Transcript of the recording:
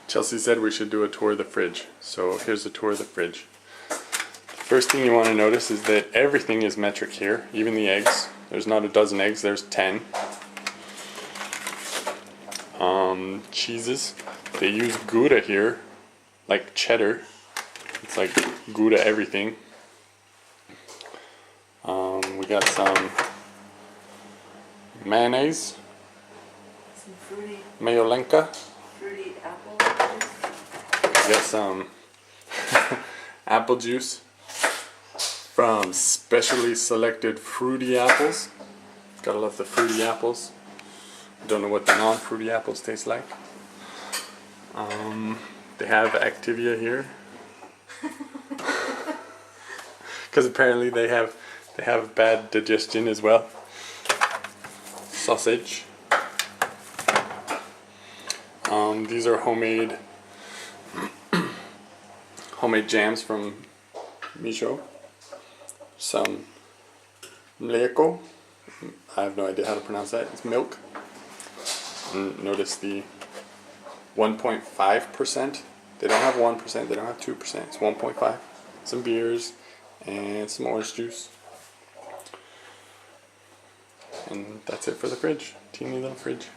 Chelsea said we should do a tour of the fridge. So here's a tour of the fridge. First thing you want to notice is that everything is metric here, even the eggs. There's not a dozen eggs, there's 10. Cheeses, they use Gouda here, like cheddar. It's like Gouda everything. We got some mayonnaise, some fruity mayolenka. apple juice. We got some apple juice from specially selected fruity apples. Gotta love the fruity apples. Don't know what the non-fruity apples taste like. They have Activia here because apparently they have bad digestion as well. Sausage. These are homemade jams from Micho. Some mleko. I have no idea how to pronounce that. It's milk. And notice the 1.5%. They don't have 1%, they don't have 2%. It's 1.5. Some beers and some orange juice. And that's it for the fridge. Teeny little fridge.